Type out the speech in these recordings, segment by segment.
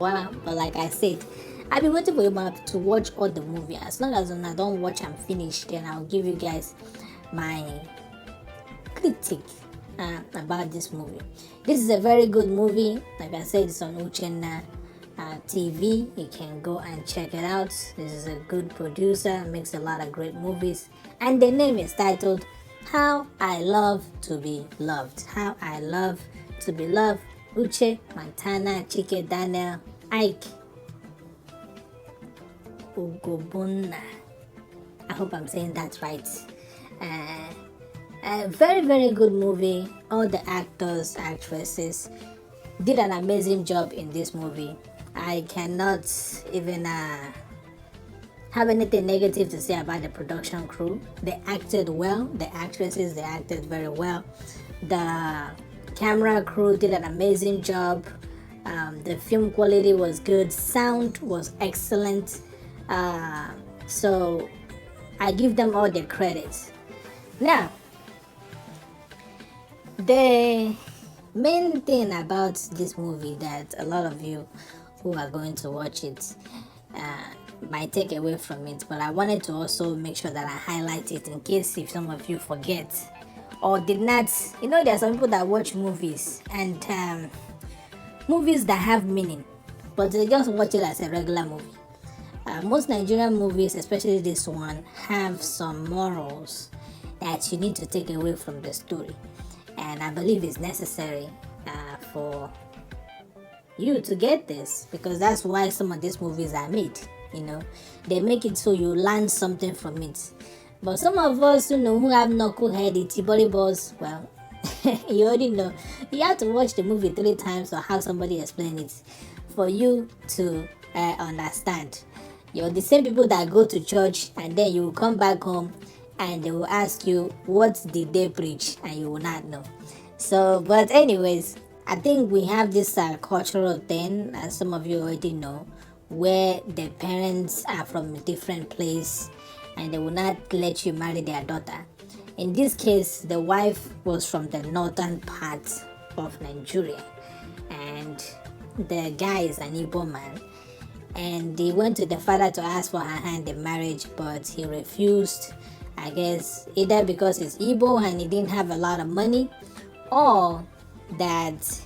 Well, but like I said, I've been waiting for you man, to watch all the movie. As long as when I don't watch and finish, then I'll give you guys my critique about this movie. This is a very good movie. Like I said, it's on Uchenna TV. You can go and check it out. This is a good producer, makes a lot of great movies, and the name is titled "How I Love to Be Loved." How I Love to Be Loved. Uche, Montana, Chike, Daniel, Ike, Ugobuna. I hope I'm saying that right. A very, very good movie. All the actors, actresses did an amazing job in this movie. I cannot even have anything negative to say about the production crew. They acted well. The actresses, they acted very well. The camera crew did an amazing job. The film quality was good. Sound was excellent. So I give them all the credit. Now, the main thing about this movie that a lot of you who are going to watch it might take away from it, but I wanted to also make sure that I highlight it in case if some of you forget or did not. There are some people that watch movies and movies that have meaning, but they just watch it as a regular movie. Most Nigerian movies, especially this one, have some morals that you need to take away from the story, and I believe it's necessary for you to get this, because that's why some of these movies are made. They make it so you learn something from it. But some of us who have knucklehead, itty body balls, well, you already know. You have to watch the movie 3 times or have somebody explain it for you to understand. You're the same people that go to church and then you will come back home and they will ask you, what did they preach? And you will not know. So, but anyways, I think we have this cultural thing, as some of you already know, where the parents are from a different place and they will not let you marry their daughter. In this case, the wife was from the northern part of Nigeria and the guy is an Igbo man. And he went to the father to ask for her hand in marriage, but he refused. I guess either because he's Igbo and he didn't have a lot of money, or that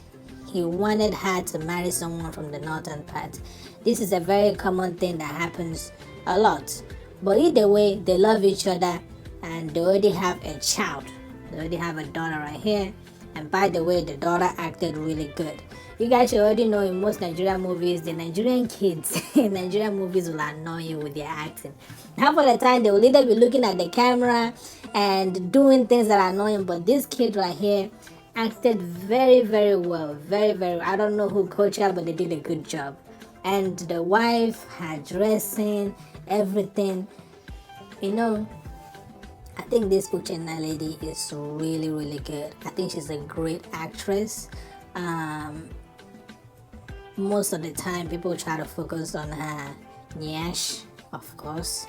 he wanted her to marry someone from the northern part. This is a very common thing that happens a lot. But either way, they love each other and they already have a child. They already have a daughter right here. And by the way, the daughter acted really good. You guys should already know, in most Nigerian movies, the Nigerian kids in Nigerian movies will annoy you with their acting. Half of the time, they will either be looking at the camera and doing things that are annoying, but this kid right here acted very, very well. Very, very. I don't know who coached her, but they did a good job. And the wife, her dressing, everything, I think this Uchenna lady is really, really good. I think she's a great actress. Most of the time, people try to focus on her nyash, of course.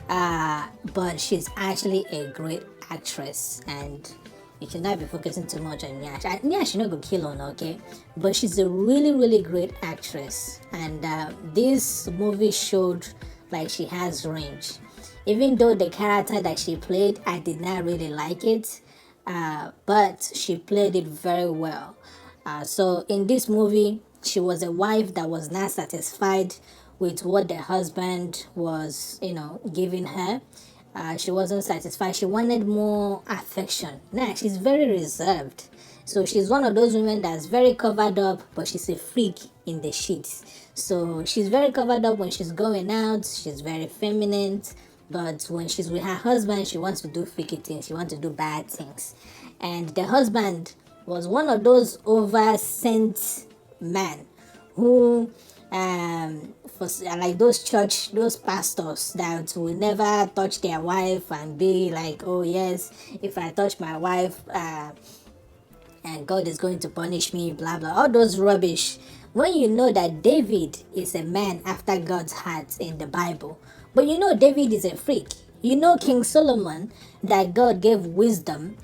But she's actually a great actress, and you should not be focusing too much on Nyash. Nyash, you know, go kill on, okay? But she's a really, really great actress, and this movie showed like she has range. Even though the character that she played, I did not really like it, but she played it very well. So in this movie, she was a wife that was not satisfied with what the husband was, giving her. She wasn't satisfied. She wanted more affection. Nah, she's very reserved. So she's one of those women that's very covered up, but she's a freak in the sheets. So she's very covered up when she's going out. She's very feminine. But when she's with her husband, she wants to do freaky things. She wants to do bad things. And the husband was one of those over-sent men who for like those pastors that will never touch their wife and be like, oh yes, if I touch my wife and God is going to punish me, blah blah, all those rubbish. When you know that David is a man after God's heart in the Bible, but David is a freak. King Solomon, that God gave wisdom,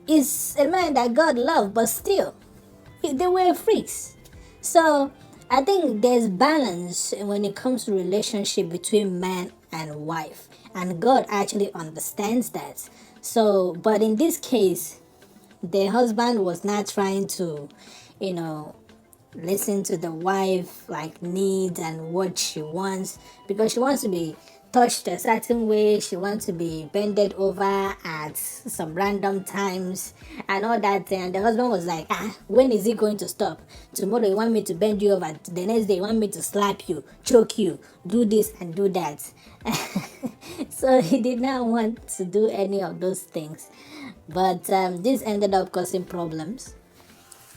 is a man that God loved, but still they were freaks. So I think there's balance when it comes to relationship between man and wife, and God actually understands that. So, but in this case, the husband was not trying to, you know, listen to the wife like needs and what she wants, because she wants to be touched a certain way, she wants to be bended over at some random times and all that thing. And the husband was like, when is it going to stop? Tomorrow you want me to bend you over, the next day you want me to slap you, choke you, do this and do that. So he did not want to do any of those things, but this ended up causing problems.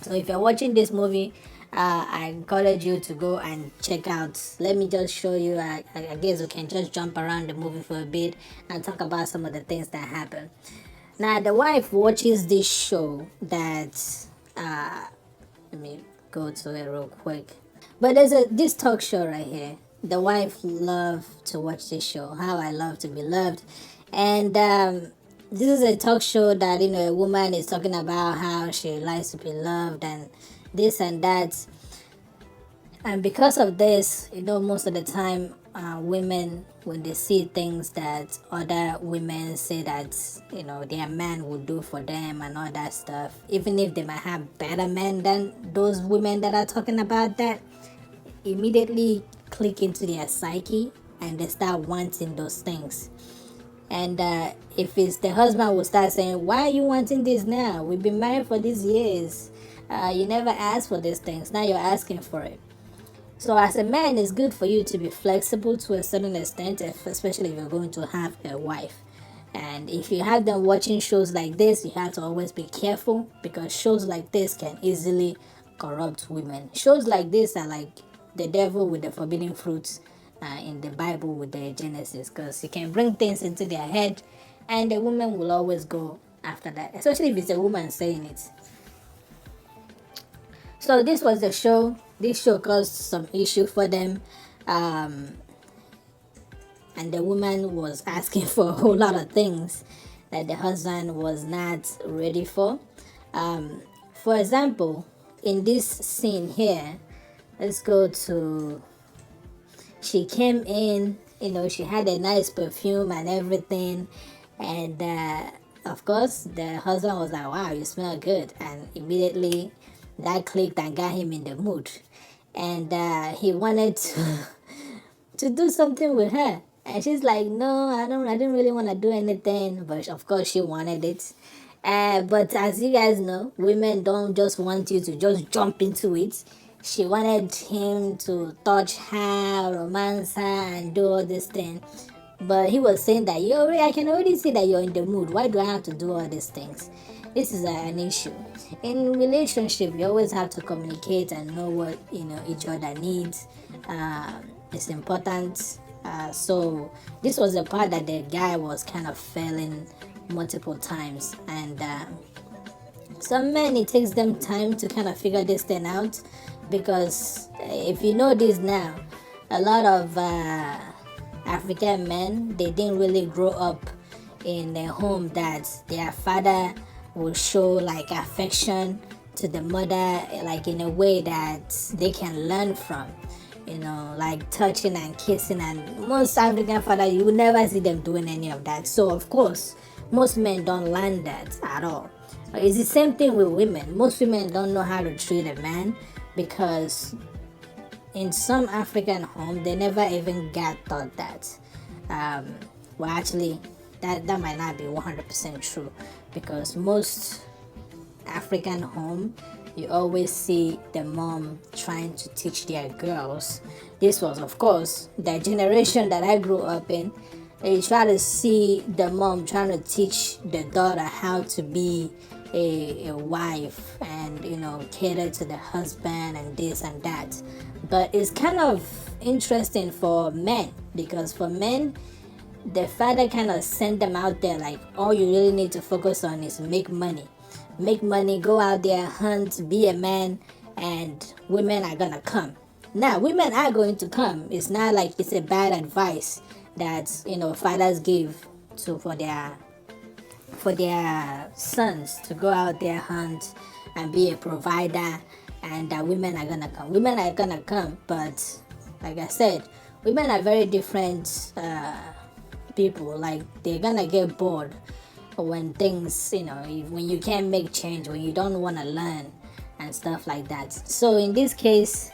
So if you're watching this movie, I encourage you to go and check out. Let me just show you. I guess we can just jump around the movie for a bit and talk about some of the things that happen. Now, the wife watches this show that. Let me go to it real quick. But there's this talk show right here. The wife loved to watch this show. How I Love to Be Loved, and this is a talk show that a woman is talking about how she likes to be loved and this and that. And because of this, most of the time, women, when they see things that other women say that their man would do for them and all that stuff, even if they might have better men than those women that are talking about that, immediately click into their psyche and they start wanting those things. And if it's the husband will start saying, why are you wanting this now? We've been married for these years. You never asked for these things. Now you're asking for it. So as a man, it's good for you to be flexible to a certain extent, especially if you're going to have a wife. And if you have them watching shows like this, you have to always be careful, because shows like this can easily corrupt women. Shows like this are like the devil with the forbidden fruits in the Bible with the Genesis, because you can bring things into their head and the woman will always go after that, especially if it's a woman saying it. So this was the show. This show caused some issue for them, and the woman was asking for a whole lot of things that the husband was not ready for. For example, in this scene here, let's go to, she came in, she had a nice perfume and everything, and of course the husband was like, wow, you smell good, and immediately that clicked and got him in the mood, and he wanted to do something with her, and she's like, no, I didn't really want to do anything, but of course she wanted it. But as you guys know, women don't just want you to just jump into it. She wanted him to touch her, romance her, and do all this thing. But he was saying that, I can already see that you're in the mood. Why do I have to do all these things? This is an issue. In relationship, you always have to communicate and know what each other needs. It's important. So this was the part that the guy was kind of failing multiple times, and some men, it takes them time to kind of figure this thing out, because if you know this now, a lot of African men, they didn't really grow up in a home that their father will show like affection to the mother, like in a way that they can learn from, like touching and kissing. And most African fathers, you will never see them doing any of that. So of course, most men don't learn that at all. It's the same thing with women. Most women don't know how to treat a man, because in some African home they never even got taught that. Well, actually, that might not be 100% true, because most African home, you always see the mom trying to teach their girls. This was, of course, the generation that I grew up in. You try to see the mom trying to teach the daughter how to be a wife, and cater to the husband and this and that. But it's kind of interesting for men, because for men, the father kind of sent them out there like, all you really need to focus on is make money, go out there, hunt, be a man, and women are gonna come. Now, women are going to come. It's not like it's a bad advice that fathers give for their sons to go out there, hunt, and be a provider and that women are gonna come. Women are gonna come, but like I said, women are very different people. Like, they're gonna get bored when things, when you can't make change, when you don't want to learn and stuff like that. So in this case,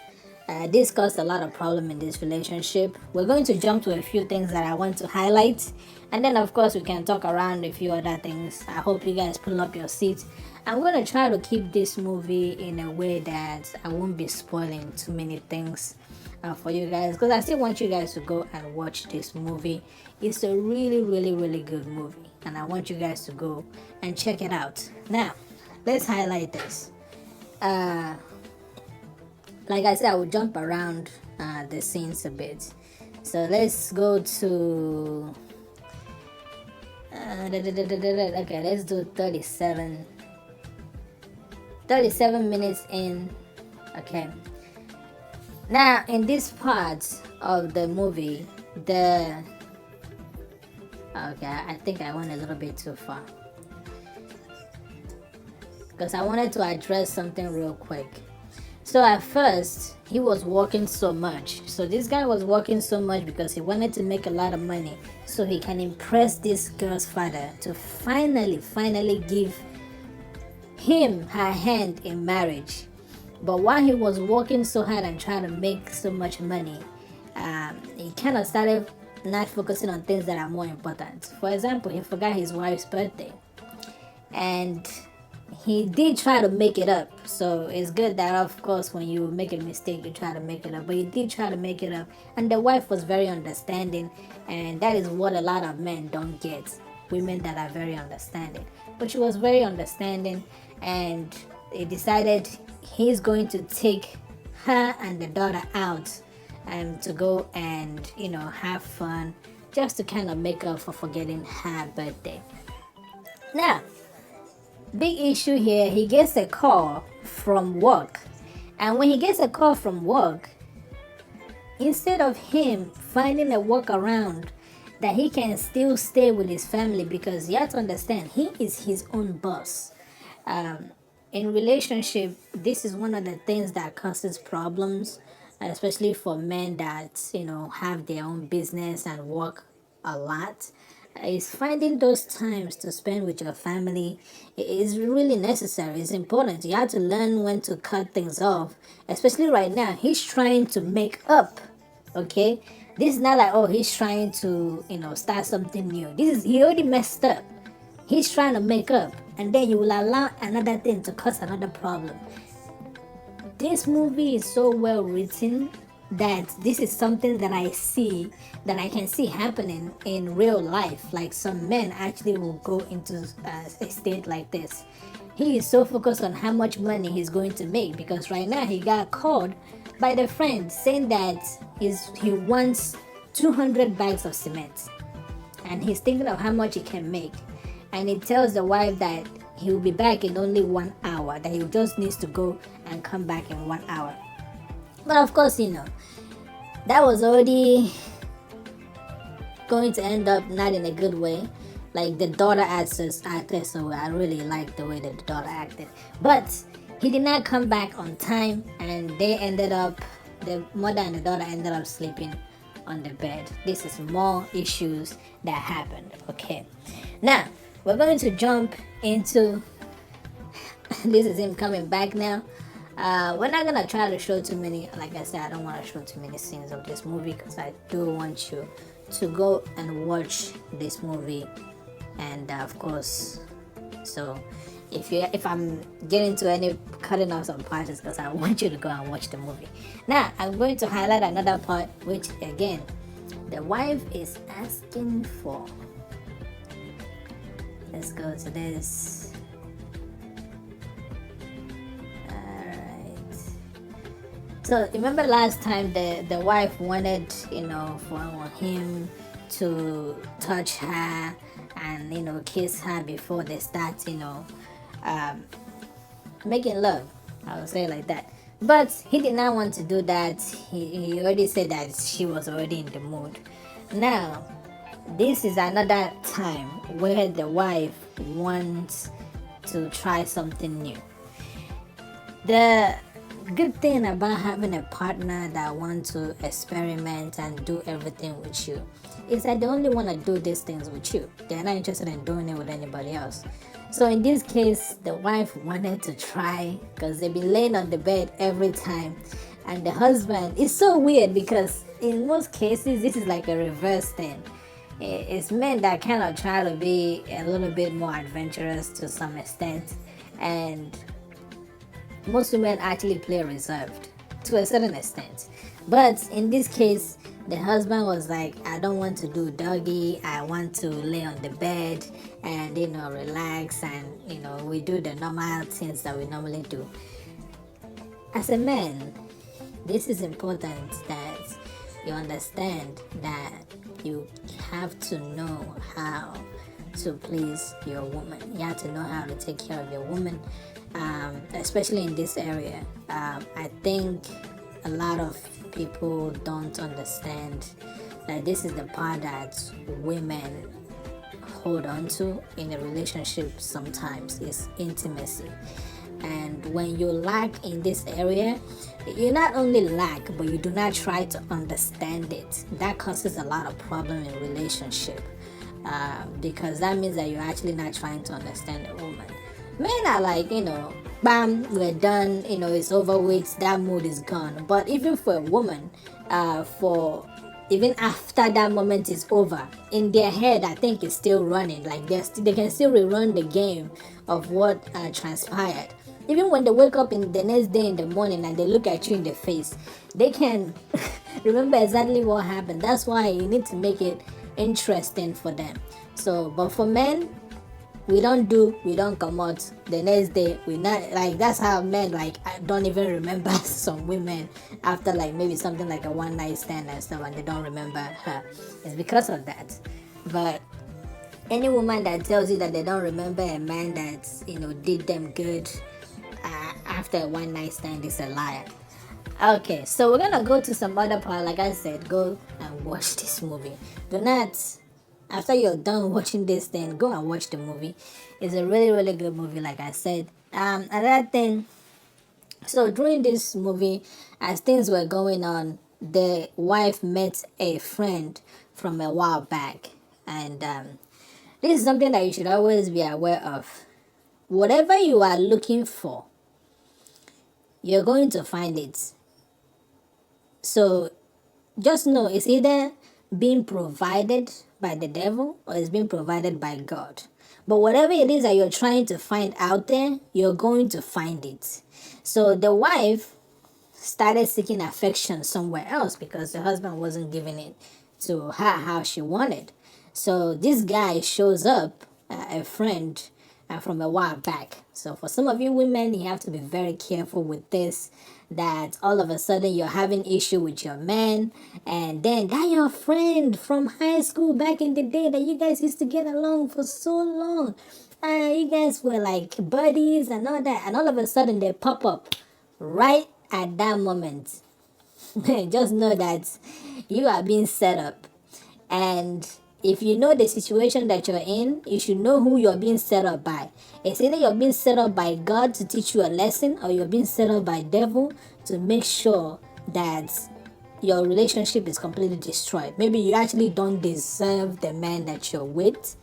this caused a lot of problem in this relationship. We're going to jump to a few things that I want to highlight, and then of course we can talk around a few other things. I hope you guys pull up your seats. I'm going to try to keep this movie in a way that I won't be spoiling too many things for you guys, because I still want you guys to go and watch this movie. It's a really, really, really good movie, and I want you guys to go and check it out. Now, let's highlight this. Like I said, I will jump around the scenes a bit. So let's go to okay, let's do 37 minutes in. Okay, now in this part of the movie, okay, I think I went a little bit too far, because I wanted to address something real quick. So at first, he was working so much. So this guy was working so much because he wanted to make a lot of money so he can impress this girl's father to finally give him her hand in marriage. But while he was working so hard and trying to make so much money, he kind of started not focusing on things that are more important. For example, he forgot his wife's birthday, and he did try to make it up. So it's good that, of course, when you make a mistake, you try to make it up. But he did try to make it up, and the wife was very understanding, and that is what a lot of men don't get. Women that are very understanding. But she was very understanding, and he decided he's going to take her and the daughter out to go and have fun, just to kind of make up for forgetting her birthday. Now, big issue here, he gets a call from work, and when he gets a call from work, instead of him finding a workaround that he can still stay with his family, because you have to understand, he is his own boss. In relationship, this is one of the things that causes problems, especially for men that have their own business and work a lot. Is finding those times to spend with your family is really necessary. It's important. You have to learn when to cut things off, especially right now. He's trying to make up. Okay, this is not like, oh, he's trying to start something new. He already messed up. He's trying to make up, and then you will allow another thing to cause another problem. This movie is so well written that this is something that I can see happening in real life. Like, some men actually will go into a state like this. He is so focused on how much money he's going to make, because right now he got called by the friend saying that he wants 200 bags of cement, and he's thinking of how much he can make. And he tells the wife that he will be back in only 1 hour, that he just needs to go and come back in 1 hour. But of course, that was already going to end up not in a good way. Like, the daughter acted, so I really liked the way that the daughter acted. But he did not come back on time, and the mother and the daughter ended up sleeping on the bed. This is more issues that happened. Okay, now we're going to jump into this is him coming back now. We're not gonna try to show too many. Like I said, I don't want to show too many scenes of this movie, because I do want you to go and watch this movie. And of course, so if I'm getting to any cutting off some parts, it's because I want you to go and watch the movie. Now I'm going to highlight another part, which again, the wife is asking for. Let's go to this. So remember last time the wife wanted, for him to touch her and kiss her before they start, making love. I would say it like that. But he did not want to do that. He already said that she was already in the mood. Now, this is another time where the wife wants to try something new. good thing about having a partner that wants to experiment and do everything with you is that they only want to do these things with you. They're not interested in doing it with anybody else. So in this case, the wife wanted to try because they've been laying on the bed every time. And the husband, it's so weird because in most cases, this is like a reverse thing. It's men that kind of try to be a little bit more adventurous to some extent. And most women actually play reserved to a certain extent. But in this case, the husband was like, I don't want to do doggy, I want to lay on the bed and relax, and we do the normal things that we normally do. As a man, this is important that you understand that you have to know how to please your woman. You have to know how to take care of your woman, especially in this area. I think a lot of people don't understand that this is the part that women hold on to in a relationship sometimes is intimacy. And when you lack in this area, you not only lack, but you do not try to understand it. That causes a lot of problem in relationship, because that means that you're actually not trying to understand the woman. Men are like, bam, we're done, it's over with, that mood is gone. But even for a woman, for even after that moment is over, in their head, I think it's still running. Like they can still rerun the game of what transpired. Even when they wake up in the next day in the morning and they look at you in the face, they can remember exactly what happened. That's why you need to make it interesting for them. So, but for men, we don't come out the next day. We not like that's how men like I don't even remember some women after like maybe something like a one night stand and stuff, and they don't remember her. It's because of that. But any woman that tells you that they don't remember a man that did them good after a one night stand is a liar. Okay, so we're gonna go to some other part. Like I said, go and watch this movie. Do not, after you're done watching this, then go and watch the movie. It's a really, really good movie, like I said. Another thing, so during this movie, as things were going on, the wife met a friend from a while back. And this is something that you should always be aware of. Whatever you are looking for, you're going to find it. So just know it's either being provided by the devil or it's being provided by God. But whatever it is that you're trying to find out there, you're going to find it. So the wife started seeking affection somewhere else because the husband wasn't giving it to her how she wanted. So this guy shows up, a friend from a while back. So for some of you women, you have to be very careful with this, that all of a sudden you're having issue with your man, and then that your friend from high school back in the day that you guys used to get along for so long, you guys were like buddies and all that, and all of a sudden they pop up right at that moment. Just know that you are being set up. And if you know the situation that you're in, you should know who you're being set up by. It's either you're being set up by God to teach you a lesson, or you're being set up by devil to make sure that your relationship is completely destroyed. Maybe you actually don't deserve the man that you're with,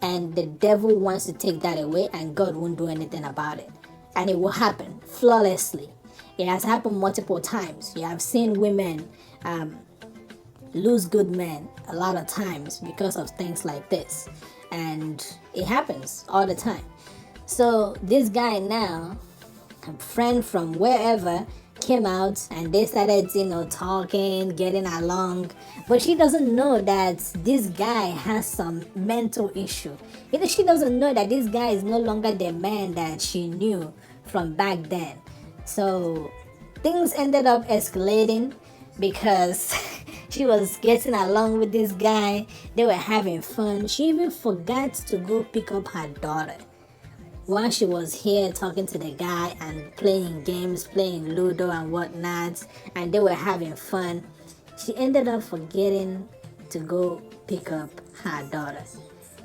and the devil wants to take that away, and God won't do anything about it. And it will happen flawlessly. It has happened multiple times. You have seen women lose good men a lot of times because of things like this, and it happens all the time. So this guy now, a friend from wherever, came out and they started talking, getting along, but she doesn't know that this guy has some mental issue. She doesn't know that this guy is no longer the man that she knew from back then. So things ended up escalating because she was getting along with this guy. They were having fun. She even forgot to go pick up her daughter while she was here talking to the guy and playing games, playing Ludo and whatnot, and they were having fun. She ended up forgetting to go pick up her daughter.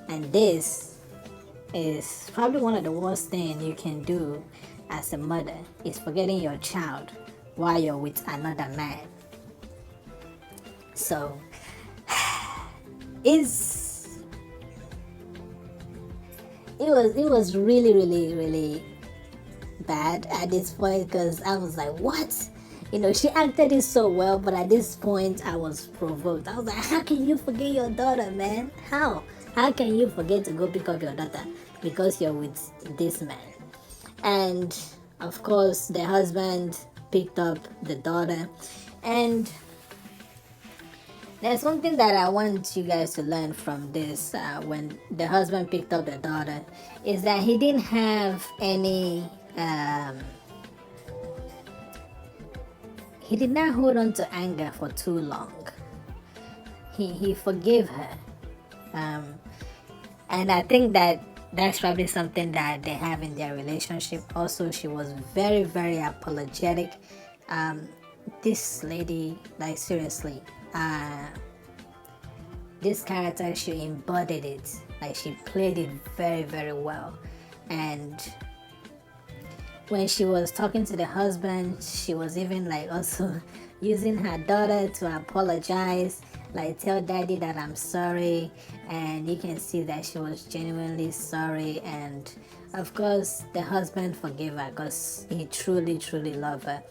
And this is probably one of the worst things you can do as a mother is forgetting your child while you're with another man. So it's it was really really really bad at this point, because I was like, what? She acted it so well, but at this point I was provoked. I was like, how can you forget your daughter, man? How can you forget to go pick up your daughter because you're with this man? And of course the husband picked up the daughter. And there's something that I want you guys to learn from this. When the husband picked up the daughter, is that he didn't have any he did not hold on to anger for too long. He forgave her. And I think that that's probably something that they have in their relationship. Also, she was very very apologetic. This lady, like, seriously, this character, she embodied it. Like, she played it very very well. And when she was talking to the husband, she was even like also using her daughter to apologize, like, tell daddy that I'm sorry. And you can see that she was genuinely sorry. And of course the husband forgave her because he truly truly loved her.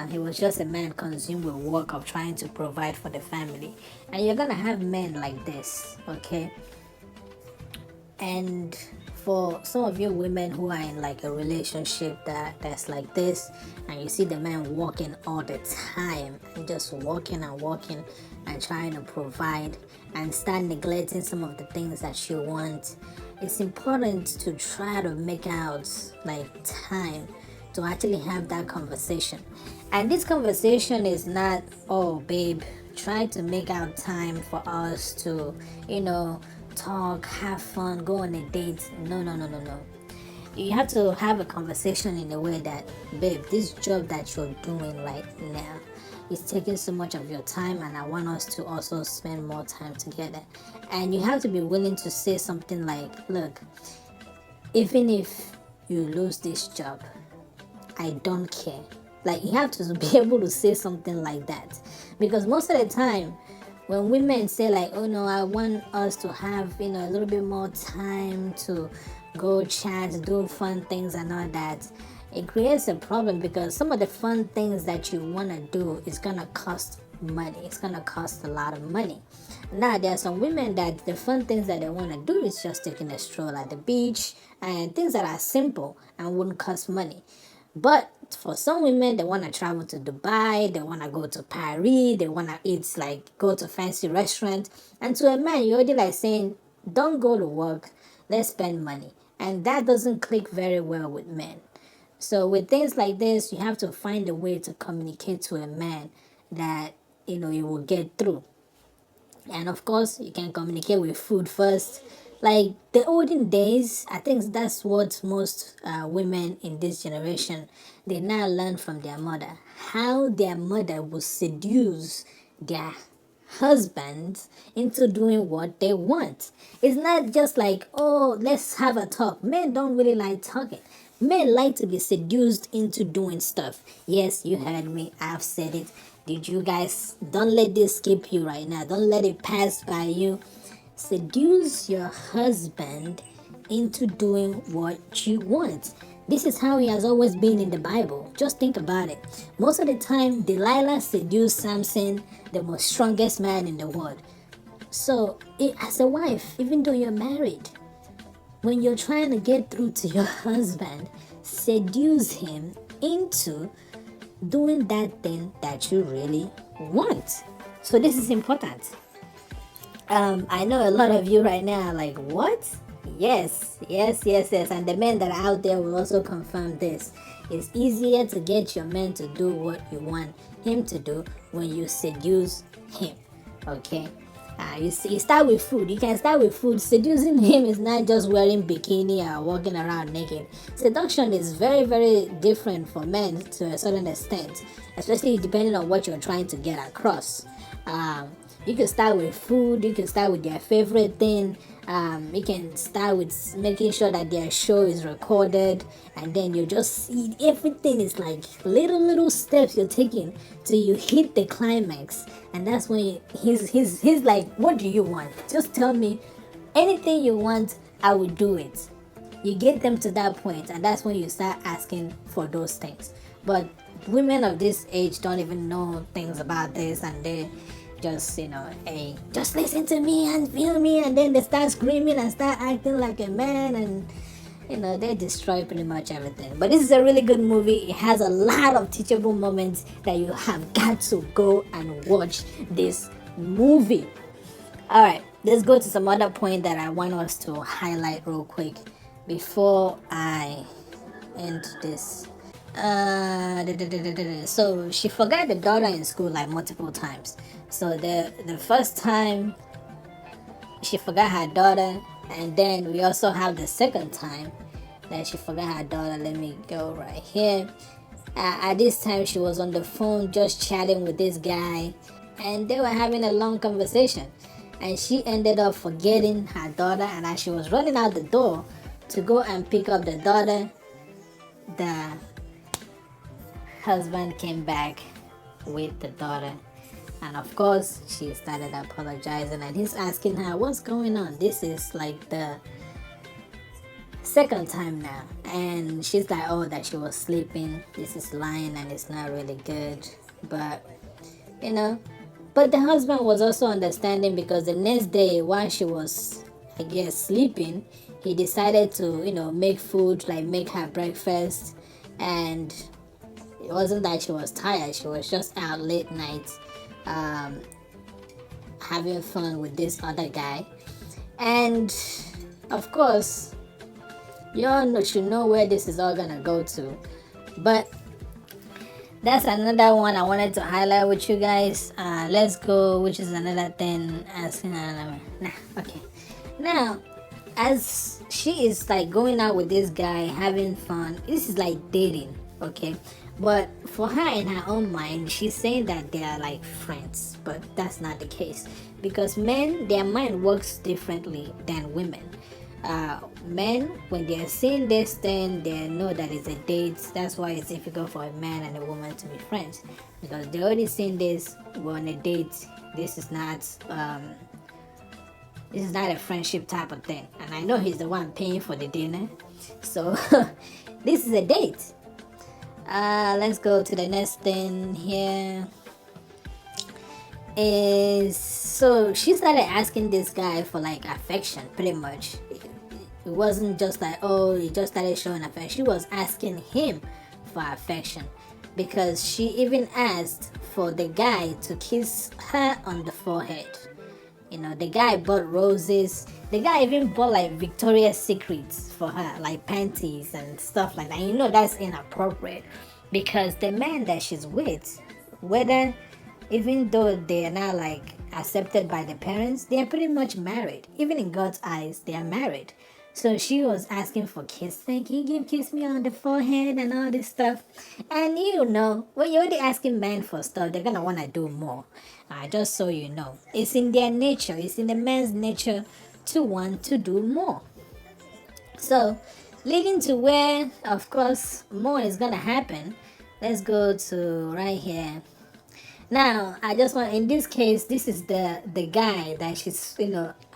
He was just a man consumed with work of trying to provide for the family. And you're gonna have men like this, okay? And for some of you women who are in like a relationship that's like this, and you see the man working all the time and just working and working and trying to provide, and start neglecting some of the things that you want, it's important to try to make out like time to actually have that conversation. And this conversation is not, oh babe, try to make out time for us to, talk, have fun, go on a date. No, no, no, no, no. You have to have a conversation in a way that, babe, this job that you're doing right now is taking so much of your time, and I want us to also spend more time together. And you have to be willing to say something like, look, even if you lose this job, I don't care. Like, you have to be able to say something like that. Because most of the time, when women say like, oh no, I want us to have, a little bit more time to go chat, do fun things and all that, it creates a problem, because some of the fun things that you want to do is going to cost money. It's going to cost a lot of money. Now, there are some women that the fun things that they want to do is just taking a stroll at the beach and things that are simple and wouldn't cost money. But for some women, they want to travel to Dubai, they want to go to Paris, they want to eat, like, go to fancy restaurant. And to a man, you're already like saying, don't go to work, let's spend money. And that doesn't click very well with men. So with things like this, you have to find a way to communicate to a man that, you will get through. And of course, you can communicate with food first. Like the olden days, I think that's what most women in this generation, they now learn from their mother. How their mother will seduce their husbands into doing what they want. It's not just like, oh, let's have a talk. Men don't really like talking. Men like to be seduced into doing stuff. Yes, you heard me. I've said it. Did you guys? Don't let this skip you right now. Don't let it pass by you. Seduce your husband into doing what you want. This is how he has always been in the Bible. Just think about it. Most of the time, Delilah seduced Samson, the most strongest man in the world. So, as a wife, even though you're married, when you're trying to get through to your husband, seduce him into doing that thing that you really want. So this is important. I know a lot of you right now are like, what? Yes. And the men that are out there will also confirm this. It's easier to get your man to do what you want him to do when you seduce him. Okay? You start with food. You can start with food. Seducing him is not just wearing bikini or walking around naked. Seduction is very, very different for men to a certain extent, especially depending on what you're trying to get across. You can start with food, you can start with their favorite thing. You can start with making sure that their show is recorded, and then you just see everything is like little steps you're taking till you hit the climax. And that's when he's like, what do you want? Just tell me anything you want, I will do it. You get them to that point, and that's when you start asking for those things. But women of this age don't even know things about this, and they just, hey, just listen to me and feel me, and then they start screaming and start acting like a man, and they destroy pretty much everything. But this is a really good movie. It has a lot of teachable moments that you have got to go and watch this movie. All right, let's go to some other point that I want us to highlight real quick before I end this. So she forgot the daughter in school like multiple times. So the first time she forgot her daughter, and then we also have the second time that she forgot her daughter. Let me go right here. At this time, she was on the phone just chatting with this guy, and they were having a long conversation. And she ended up forgetting her daughter, and as she was running out the door to go and pick up the daughter, the husband came back with the daughter. And of course, she started apologizing, and he's asking her, what's going on? This is like the second time now. And she's like, oh, that she was sleeping. This is lying, and it's not really good. But, but the husband was also understanding, because the next day, while she was, I guess, sleeping, he decided to, make food, like make her breakfast. And it wasn't that she was tired, she was just out late night having fun with this other guy. And of course, you all should know where this is all gonna go to. But that's another one I wanted to highlight with you guys. Let's go, which is another thing. Okay. Now, as she is like going out with this guy, having fun, this is like dating, okay? But for her, in her own mind, she's saying that they are like friends, but that's not the case, because men, their mind works differently than women. Men, when they're seeing this thing, they know that it's a date. That's why it's difficult for a man and a woman to be friends, because they already seen this. We're on a date. This is not a friendship type of thing, and I know he's the one paying for the dinner, so this is a date. Let's go to the next thing here. So she started asking this guy for like affection, pretty much. It wasn't just like, oh, he just started showing affection. She was asking him for affection, because she even asked for the guy to kiss her on the forehead. The guy bought roses. The guy even bought like Victoria's Secrets for her, like panties and stuff like that. That's inappropriate, because the man that she's with, whether, even though they are not like accepted by the parents, they are pretty much married. Even in God's eyes, they are married. So she was asking for kissing. Can you kiss me on the forehead and all this stuff? And when you're already asking men for stuff, they're gonna wanna do more. Just so you know, it's in their nature. It's in the man's nature to want to do more. So, leading to where, of course, more is gonna happen. Let's go to right here. Now, I just want, in this case, this is the guy that she's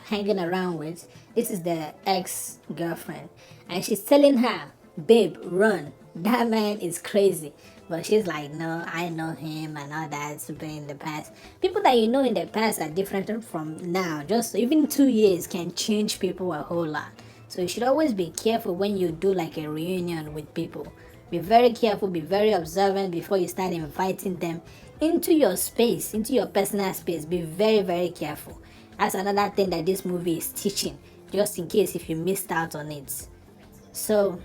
hanging around with. This is the ex-girlfriend, and she's telling her, babe, run, that man is crazy. But she's like, no, I know him and all that. It's been in the past. People that you know in the past are different from now. Just even 2 years can change people a whole lot. So you should always be careful when you do like a reunion with people. Be very careful, be very observant before you start inviting them into your space, into your personal space. Be very, very careful. That's another thing that this movie is teaching, just in case if you missed out on it. So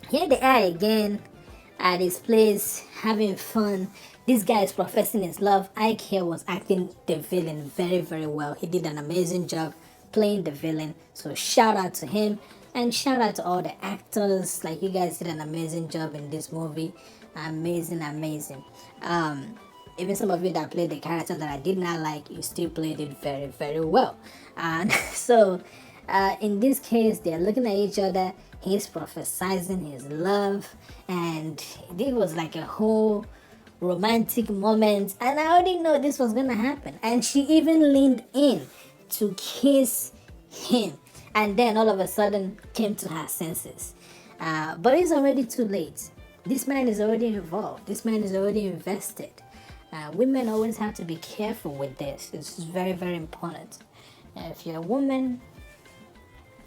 here they are again at his place, having fun. This guy is professing his love. Ike here was acting the villain very, very well. He did an amazing job playing the villain. So shout out to him, and shout out to all the actors. Like, you guys did an amazing job in this movie. Amazing. Even some of you that played the character that I did not like, you still played it very, very well. And so, in this case, they're looking at each other. He's prophesizing his love, and it was like a whole romantic moment. And I already know this was gonna happen. And she even leaned in to kiss him, and then all of a sudden came to her senses. But it's already too late. This man is already involved. This man is already invested. Women always have to be careful with this. It's very, very important. If you're a woman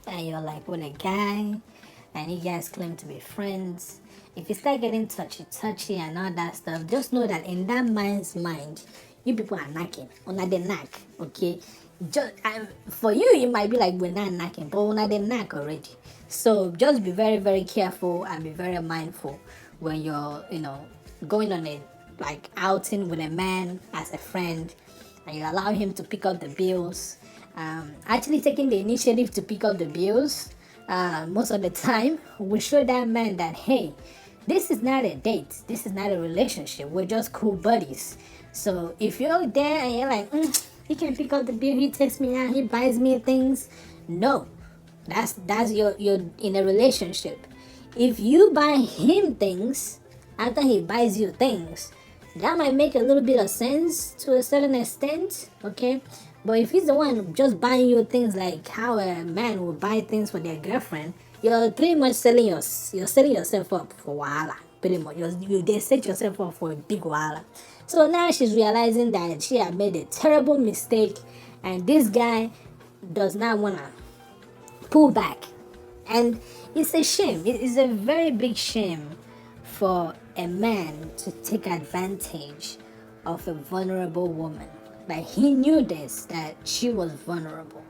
and you're like with a guy and you guys claim to be friends, if you start getting touchy and all that stuff, just know that in that man's mind, you people are knocking. Una the knock, okay? Just for you, it might be like we're not knocking, but una the knock already. So just be very, very careful and be very mindful when you're, going on a like outing with a man as a friend, and you allow him to pick up the bills. Actually taking the initiative to pick up the bills, most of the time will show that man that, hey, this is not a date, this is not a relationship, we're just cool buddies. So if you're there and you're like, he can pick up the bill, he takes me out, he buys me things, no, that's you're in a relationship. If you buy him things after he buys you things, that might make a little bit of sense to a certain extent, okay? But if he's the one just buying you things like how a man would buy things for their girlfriend, you're pretty much you're setting yourself up for wahala. Pretty much, they set yourself up for a big wahala. So now she's realizing that she had made a terrible mistake, and this guy does not wanna pull back, and it's a shame. It is a very big shame for a man to take advantage of a vulnerable woman. Like, he knew this, that she was vulnerable,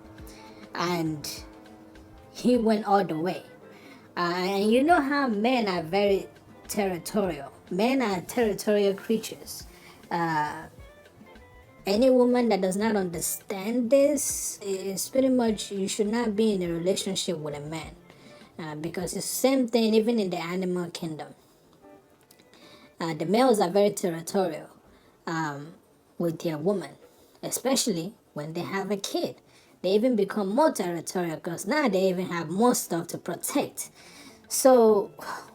and he went all the way. And you know how men are very territorial. Men are territorial creatures. Any woman that does not understand this is pretty much, you should not be in a relationship with a man, because it's the same thing even in the animal kingdom. The males are very territorial with their woman, especially when they have a kid. They even become more territorial because now they even have more stuff to protect. So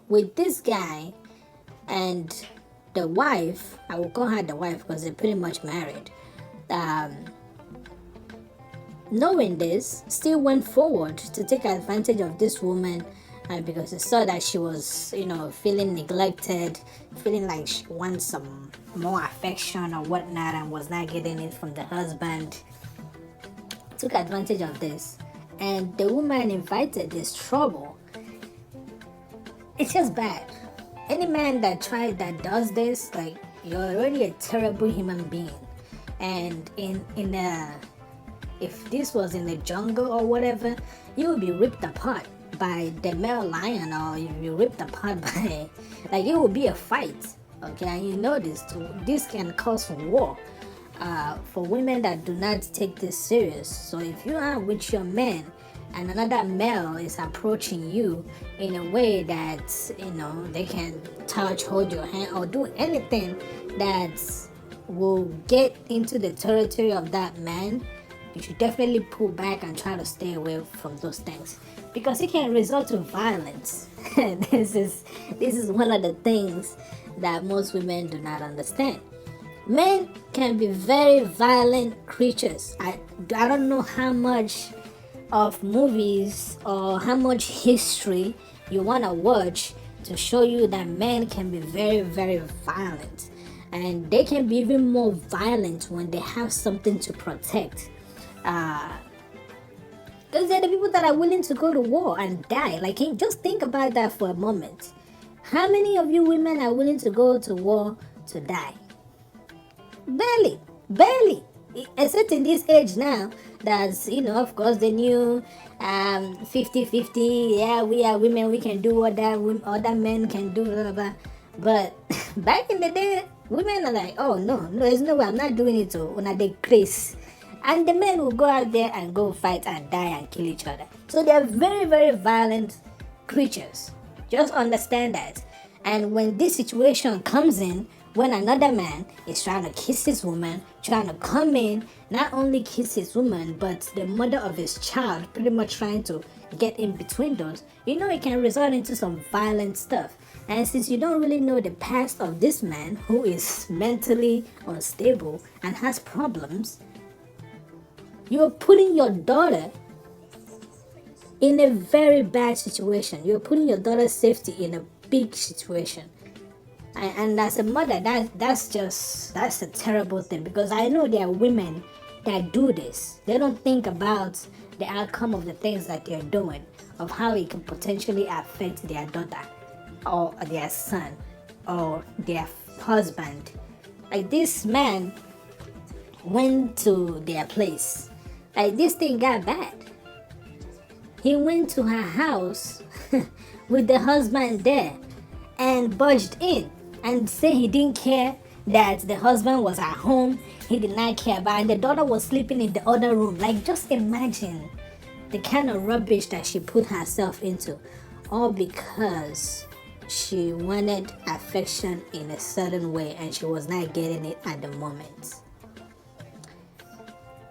with this guy and the wife, I will call her the wife because they're pretty much married, knowing this, still went forward to take advantage of this woman, because he saw that she was, feeling neglected, feeling like she wants some more affection or whatnot and was not getting it from the husband. Took advantage of this, and the woman invited this trouble. It's just bad. Any man that does this, like, you're already a terrible human being. And if this was in the jungle or whatever, you would be ripped apart by the male lion, or you'd be ripped apart by, like, it would be a fight. Okay, and you know this can cause war for women that do not take this serious. So if you are with your man and another male is approaching you in a way that they can touch, hold your hand, or do anything that will get into the territory of that man, you should definitely pull back and try to stay away from those things, because it can result to violence. This is one of the things that most women do not understand. Men can be very violent creatures. I don't know how much of movies or how much history you want to watch to show you that men can be very, very violent, and they can be even more violent when they have something to protect. Because they're the people that are willing to go to war and die. Like, just think about that for a moment. How many of you women are willing to go to war to die? Barely. Except in this age now, that's, of course, the new 50-50, yeah, we are women, we can do what other men can do, blah, blah, blah. But back in the day, women are like, oh, no, there's no way, I'm not doing it on a day place. And the men will go out there and go fight and die and kill each other. So they are very, very violent creatures. Just understand that. And when this situation comes in, when another man is trying to kiss his woman, trying to come in, not only kiss his woman, but the mother of his child, pretty much trying to get in between those, it can result into some violent stuff. And since you don't really know the past of this man who is mentally unstable and has problems, you're putting your daughter in a very bad situation. You're putting your daughter's safety in a big situation. And as a mother, that's a terrible thing, because I know there are women that do this. They don't think about the outcome of the things that they're doing, of how it can potentially affect their daughter or their son or their husband. Like, this man went to their place. Like, this thing got bad. He went to her house with the husband there and budged in and said he didn't care that the husband was at home. He did not care about, and the daughter was sleeping in the other room. Like, just imagine the kind of rubbish that she put herself into, all because she wanted affection in a certain way and she was not getting it at the moment.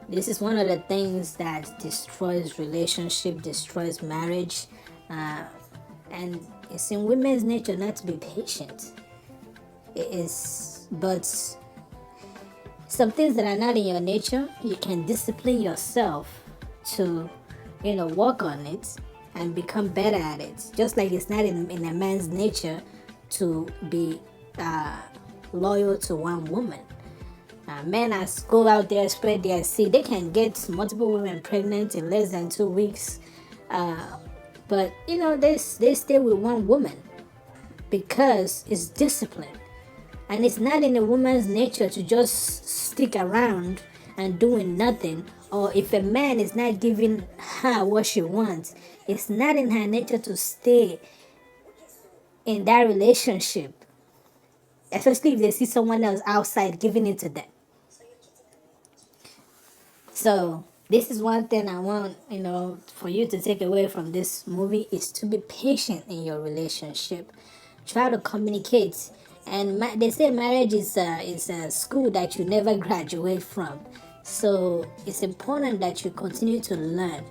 This is one of the things that destroys relationship, destroys marriage, and it's in women's nature not to be patient. It is, but some things that are not in your nature, you can discipline yourself to, work on it and become better at it. Just like it's not in a man's nature to be loyal to one woman. Men as go out there, spread their seed. They can get multiple women pregnant in less than 2 weeks. But, they stay with one woman because it's discipline. And it's not in a woman's nature to just stick around and doing nothing. Or if a man is not giving her what she wants, it's not in her nature to stay in that relationship. Especially if they see someone else outside giving it to them. So this is one thing I want, for you to take away from this movie, is to be patient in your relationship. Try to communicate. And they say marriage is a school that you never graduate from. So it's important that you continue to learn.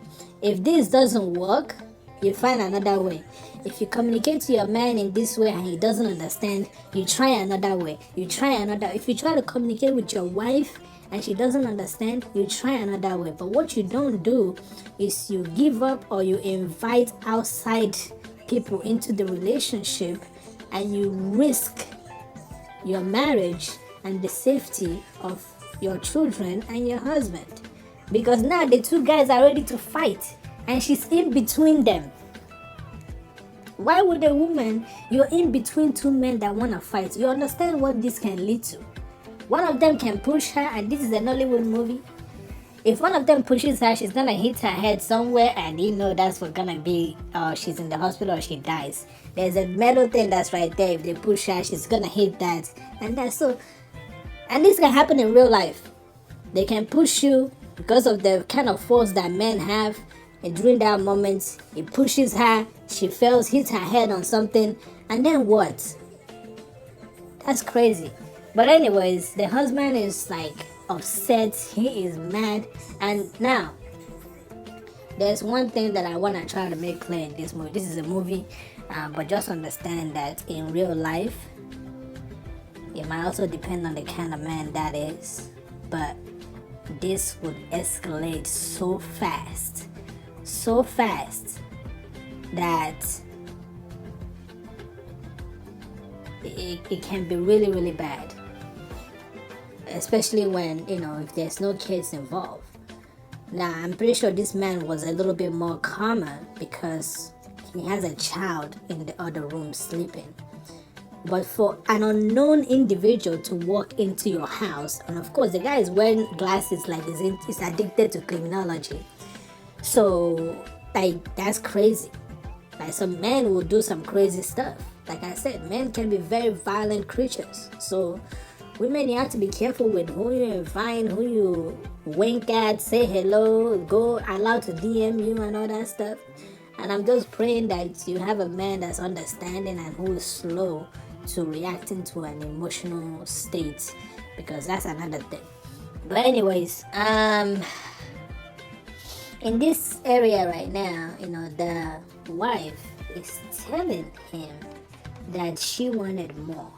If this doesn't work, you find another way. If you communicate to your man in this way and he doesn't understand, you try another way. If you try to communicate with your wife and she doesn't understand, you try another way. But what you don't do is you give up, or you invite outside people into the relationship, and you risk your marriage and the safety of your children and your husband. Because now the two guys are ready to fight and she's in between them. Why would a woman, you're in between two men that want to fight? You understand what this can lead to? One of them can push her, and this is a Nollywood movie. If one of them pushes her, she's gonna hit her head somewhere, and that's what's gonna be, she's in the hospital or she dies. There's a metal thing that's right there. If they push her, she's gonna hit that, and that's so. And this can happen in real life. They can push you because of the kind of force that men have, and during that moment, he pushes her, she falls, hits her head on something, and then what? That's crazy. But anyways, the husband is like upset, he is mad, and now there's one thing that I want to try to make clear in this movie. This is a movie, but just understand that in real life, it might also depend on the kind of man that is, but this would escalate so fast that it can be really, really bad. Especially when, if there's no kids involved. Now, I'm pretty sure this man was a little bit more calmer because he has a child in the other room sleeping. But for an unknown individual to walk into your house, and of course the guy is wearing glasses, like he's addicted to criminology. So, like, that's crazy. Like, some men will do some crazy stuff. Like I said, men can be very violent creatures. So women, you have to be careful with who you invite, who you wink at, say hello, go allowed to DM you and all that stuff. And I'm just praying that you have a man that's understanding and who is slow to reacting to an emotional state, because that's another thing. But anyways, in this area right now, the wife is telling him that she wanted more.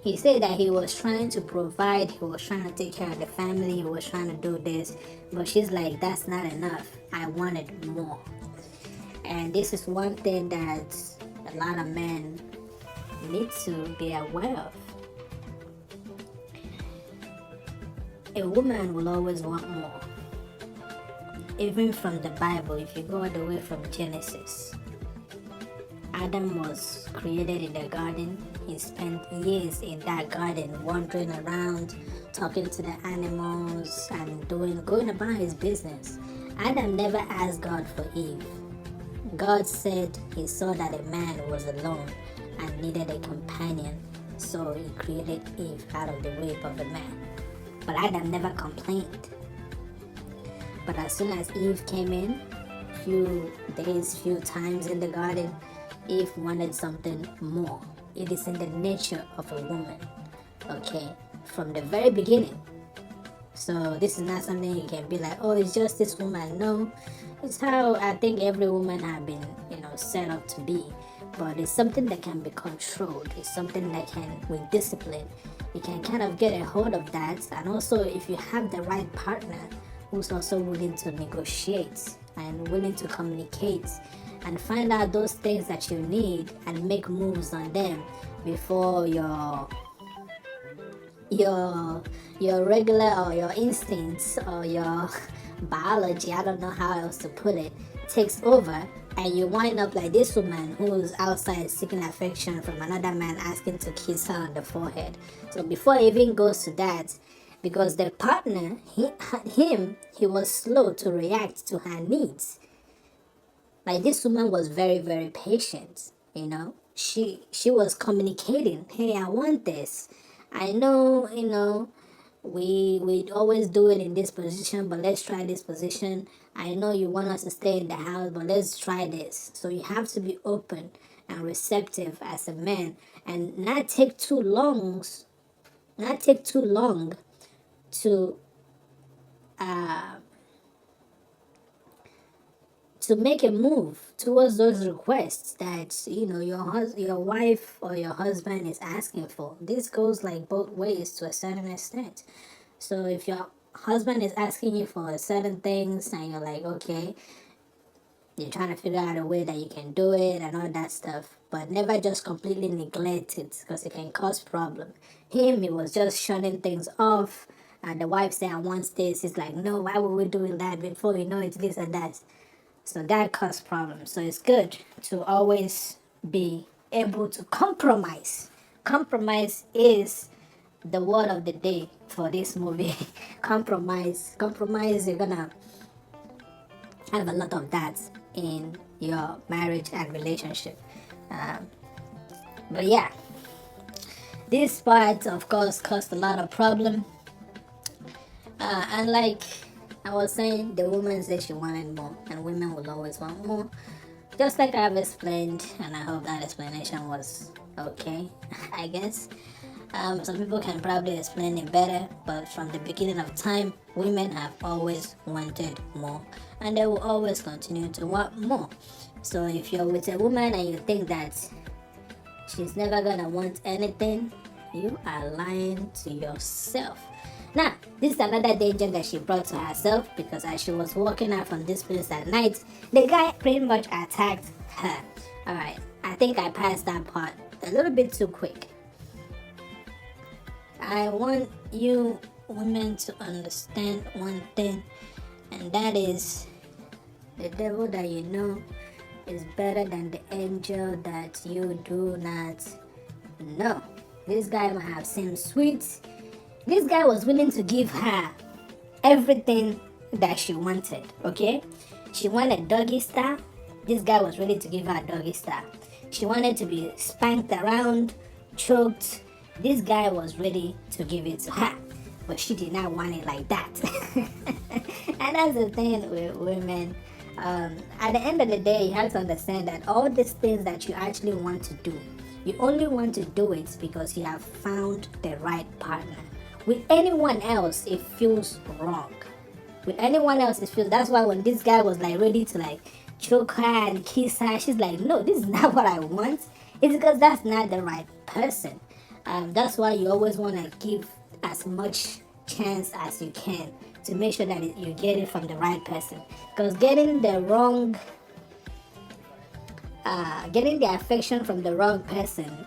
He said that he was trying to provide, he was trying to take care of the family, he was trying to do this, but she's like, that's not enough. I wanted more. And this is one thing that a lot of men need to be aware of. A woman will always want more. Even from the Bible, if you go all the way from Genesis, Adam was created in the garden. He spent years in that garden, wandering around, talking to the animals, and going about his business. Adam never asked God for Eve. God said he saw that a man was alone and needed a companion, so he created Eve out of the rib of a man. But Adam never complained. But as soon as Eve came in, few days, few times in the garden, Eve wanted something more. It is in the nature of a woman, okay, from the very beginning. So this is not something you can be like, oh, it's just this woman. No, it's how I think every woman have been, set up to be. But it's something that can be controlled. It's something that can, with discipline, you can kind of get a hold of that. And also, if you have the right partner who's also willing to negotiate and willing to communicate and find out those things that you need and make moves on them before your regular or your instincts or your biology, I don't know how else to put it, takes over, and you wind up like this woman who's outside seeking affection from another man asking to kiss her on the forehead. So before it even goes to that, because the partner, he was slow to react to her needs. Like this woman was very, very patient, She was communicating, hey, I want this. I know, we always do it in this position, but let's try this position. I know you want us to stay in the house, but let's try this. So you have to be open and receptive as a man, and not take too long to make a move towards those requests that your wife or your husband is asking for. This goes like both ways to a certain extent. So if your husband is asking you for certain things and you're like, okay, you're trying to figure out a way that you can do it and all that stuff, but never just completely neglect it, because it can cause problem. He was just shutting things off, and the wife said, I want this. He's like, no, why were we doing that? Before you know it's this and that. So that causes problems. So it's good to always be able to compromise. Compromise is the word of the day for this movie. Compromise. You're gonna have a lot of that in your marriage and relationship. But yeah, this part, of course, caused a lot of problem. And like I was saying, the woman said she wanted more, and women will always want more. Just like I've explained, and I hope that explanation was okay, I guess. Some people can probably explain it better, but from the beginning of time, women have always wanted more, and they will always continue to want more. So if you're with a woman and you think that she's never gonna want anything, you are lying to yourself. Now, this is another danger that she brought to herself, because as she was walking out from this place at night, the guy pretty much attacked her. Alright, I think I passed that part a little bit too quick. I want you women to understand one thing, and that is the devil that you know is better than the angel that you do not know. This guy might have seemed sweet. This guy was willing to give her everything that she wanted, okay? She wanted doggy style. This guy was ready to give her doggy style. She wanted to be spanked around, choked. This guy was ready to give it to her, but she did not want it like that. And that's the thing with women. At the end of the day, you have to understand that all these things that you actually want to do, You only want to do it because you have found the right partner. With anyone else, it feels wrong. With anyone else, it feels. That's why when this guy was like ready to like choke her and kiss her, she's like, no, this is not what I want. It's because that's not the right person. That's why you always want to give as much chance as you can to make sure that you get it from the right person. Because getting the affection from the wrong person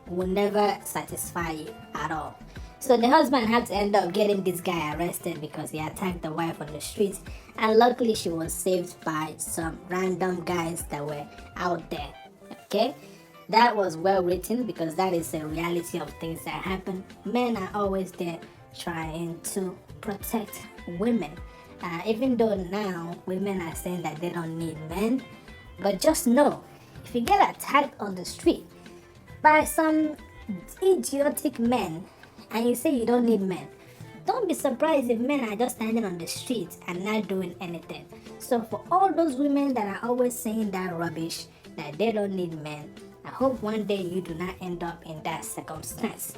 will never satisfy you at all. So the husband had to end up getting this guy arrested because he attacked the wife on the streets, and luckily she was saved by some random guys that were out there. Okay, that was well written because that is the reality of things that happen. Men are always there trying to protect women. Even though now women are saying that they don't need men, but just know, if you get attacked on the street by some idiotic men and you say you don't need men, don't be surprised if men are just standing on the street and not doing anything. So for all those women that are always saying that rubbish, that they don't need men, I hope one day you do not end up in that circumstance.